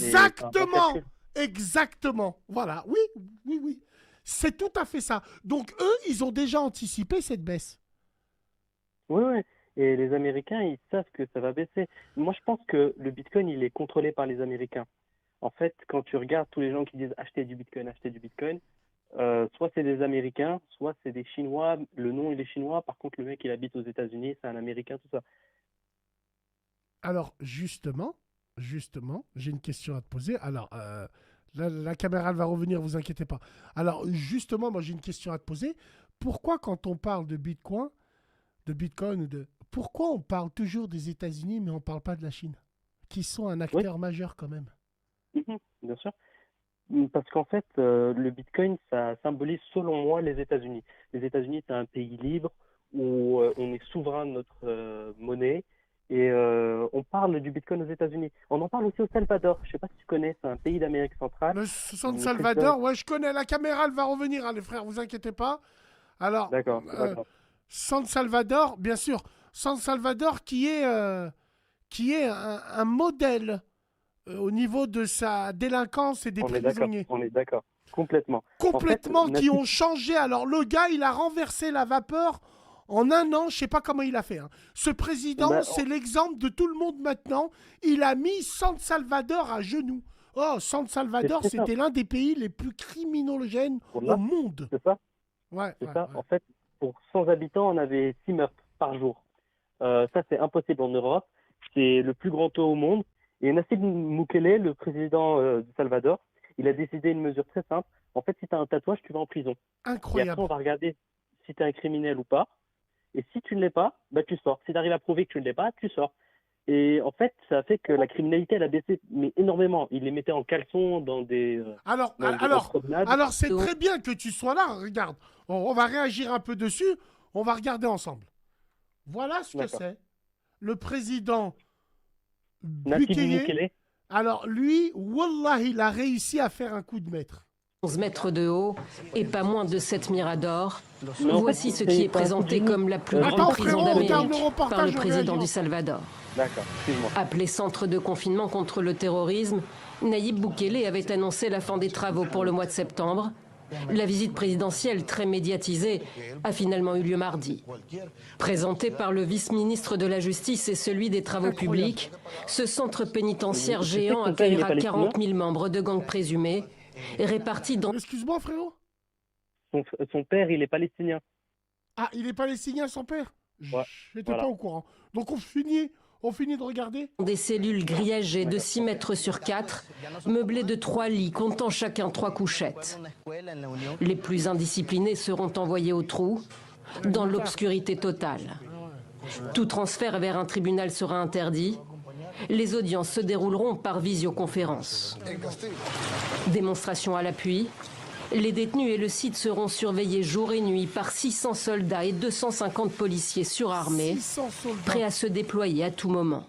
Exactement. Exactement. Voilà. Oui, oui, oui. C'est tout à fait ça. Donc, eux, ils ont déjà anticipé cette baisse. Oui, oui. Et les Américains, ils savent que ça va baisser. Moi, je pense que le Bitcoin, il est contrôlé par les Américains. En fait, quand tu regardes tous les gens qui disent acheter du Bitcoin, soit c'est des Américains, soit c'est des Chinois. Le nom, il est chinois. Par contre, le mec, il habite aux États-Unis, c'est un Américain, tout ça. Alors, justement, j'ai une question à te poser. Alors, la caméra elle va revenir, vous inquiétez pas. Alors, justement, moi, j'ai une question à te poser. Pourquoi, quand on parle de Bitcoin ou de... Pourquoi on parle toujours des États-Unis, mais on ne parle pas de la Chine, qui sont un Oui, acteur majeur quand même? bien sûr. Parce qu'en fait, le Bitcoin, ça symbolise, selon moi, les États-Unis. Les États-Unis, c'est un pays libre où on est souverain de notre monnaie. Et on parle du Bitcoin aux États-Unis. On en parle aussi au Salvador. Je sais pas si tu connais, c'est un pays d'Amérique centrale. Le San Le président... Salvador, ouais, je connais. La caméra, elle va revenir, hein, les frères, vous inquiétez pas. Alors, D'accord, c'est pas grave. San Salvador, bien sûr. San Salvador qui est un modèle au niveau de sa délinquance et des On est d'accord, prisonniers. on est d'accord. Complètement. En fait, Complètement, qui Nassib, ont changé. Alors, le gars, il a renversé la vapeur en un an. Je sais pas comment il a fait, hein. Ce président, bah, c'est l'exemple de tout le monde maintenant. Il a mis San Salvador à genoux. Oh, San c'est Salvador, très c'était simple. l'un des pays les plus criminogènes au Voilà, monde. c'est ça. Ouais, C'est ouais, ça. ouais. En fait, pour 100 habitants, on avait 6 meurtres par jour. Ça, c'est impossible en Europe. C'est le plus grand taux au monde. Et Nassib Moukele, le président du Salvador, il a décidé une mesure très simple. En fait, si tu as un tatouage, tu vas en prison. Et après, on Incroyable. va regarder si tu es un criminel ou pas. Et si tu ne l'es pas, bah, tu sors. Si tu arrives à prouver que tu ne l'es pas, tu sors. Et en fait, ça a fait que la criminalité, elle a baissé, mais énormément. Ils les mettaient en caleçon Alors, en alors, promenade. alors c'est très bien que tu sois là. Regarde, on va réagir un peu dessus. On va regarder ensemble. Voilà ce que D'accord. c'est. Le président Nassib Bukele. Moukele, Alors lui, wallah, il a réussi à faire un coup de maître. 11 mètres de haut et pas moins de 7 miradors. mais en fait, Voici ce qui est c'est un coup de présenté génie. comme la plus Attends grande Vraiment, c'est un prison coup frérot, de regarde génie. le d'Amérique par le reportage, on président réagit du ensemble. Salvador. D'accord, excuse-moi. Appelé centre de confinement contre le terrorisme, Nayib Bukele avait annoncé la fin des travaux pour le mois de septembre. La visite présidentielle, très médiatisée, a finalement eu lieu mardi. Présenté par le vice-ministre de la Justice et celui des Travaux Incroyable. publics, ce centre pénitentiaire Tu sais que géant son père, il est accueillera palestinien? 40 000 membres de gangs présumés, répartis dans Excuse-moi frérot. Son père, il est palestinien. Ah, il est palestinien son père. Ouais, J'étais pas voilà. au courant. Donc on finit de regarder. des cellules grillagées de 6 mètres sur 4, meublées de 3 lits comptant chacun 3 couchettes. Les plus indisciplinés seront envoyés au trou, dans l'obscurité totale. Tout transfert vers un tribunal sera interdit. Les audiences se dérouleront par visioconférence. Démonstration à l'appui. Les détenus et le site seront surveillés jour et nuit par 600 soldats et 250 policiers surarmés, 600 soldats. prêts à se déployer à tout moment.